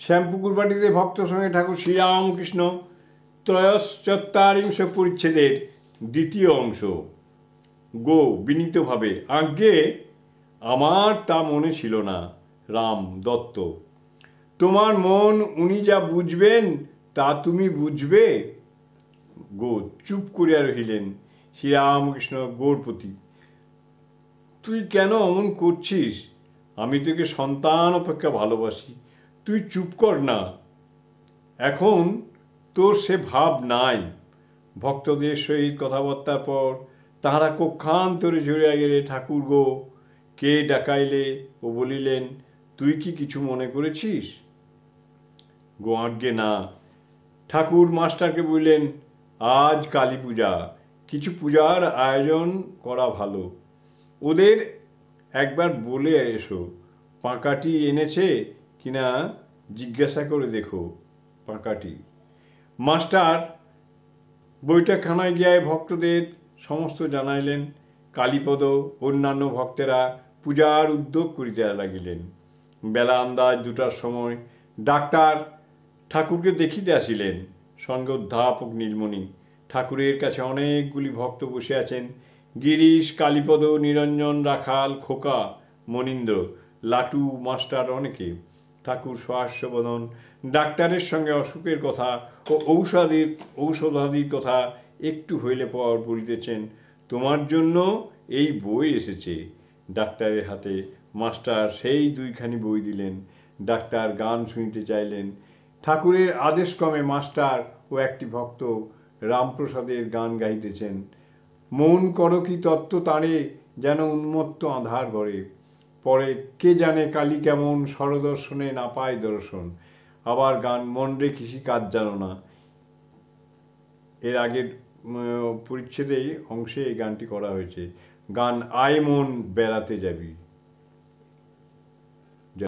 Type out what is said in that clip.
শ্যামপুকুর বাটিতে ভক্ত সঙ্গে ঠাকুর শ্রীরামকৃষ্ণ ত্রয়শ্চত্বারিংশ পরিচ্ছেদের দ্বিতীয় অংশ। গো বিনীতভাবে, আজ্ঞে আমার তা মনে ছিল না। রাম দত্ত, তোমার মন উনি যা বুঝবেন তা তুমি বুঝবে। গো চুপ করিয়া রহিলেন। শ্রীরামকৃষ্ণ গোর প্রতি, তুই কেন অমন করছিস? আমি তোকে সন্তান অপেক্ষা ভালোবাসি, তুই চুপ কর না। এখন তোর সে ভাব নাই। ভক্তদের সহিত কথাবার্তার পর তাহারা কক্ষান্তরে ঝরিয়া গেলে ঠাকুর গো কে ডাকাইলে ও বলিলেন, তুই কি কিছু মনে করেছিস? গো আজ্ঞে না। ঠাকুর মাস্টারকে বললেন, আজ কালী পূজা, কিছু পূজার আয়োজন করা ভালো। ওদের একবার বলে এসো পাঁকাটি এনেছে কিনা জিজ্ঞাসা করে দেখো। পাঁকাটি। মাস্টার বৈঠকখানায় গিয়ে ভক্তদের সমস্ত জানাইলেন। কালীপদ অন্যান্য ভক্তেরা পূজার উদ্যোগ করিতে লাগিলেন। বেলা আন্দাজ 2টার সময় ডাক্তার ঠাকুরকে দেখিতে আসিলেন, সঙ্গে অধ্যাপক নীলমণি। ঠাকুরের কাছে অনেকগুলি ভক্ত বসে আছেন। গিরিশ, কালীপদ, নিরঞ্জন, রাখাল, খোকা, মনীন্দ্র, লাটু, মাস্টার অনেকে। ঠাকুর সহাস্যবদন ডাক্তারের সঙ্গে অসুখের কথা ও ঔষধাদির কথা একটু হইলে পর বলিতেছেন, তোমার জন্য এই বই এসেছে। ডাক্তারের হাতে মাস্টার সেই 2খানি বই দিলেন। ডাক্তার গান শুনিতে চাইলেন। ঠাকুরের আদেশক্রমে মাস্টার ও একটি ভক্ত রামপ্রসাদের গান গাইতেছেন। মন করো কি তত্ত্ব তাঁরে, যেন উন্মত্ত আঁধার ঘরে। পরে কে জানে কালী কেমন স্বরদর্শনে না পায় দর্শন। আবার গান মন রে কৃষি কাজ জানো না। এর আগের পরিচ্ছেদেই অংশে এই গানটি করা হয়েছে। গান আয় মন বেড়াতে যাবি।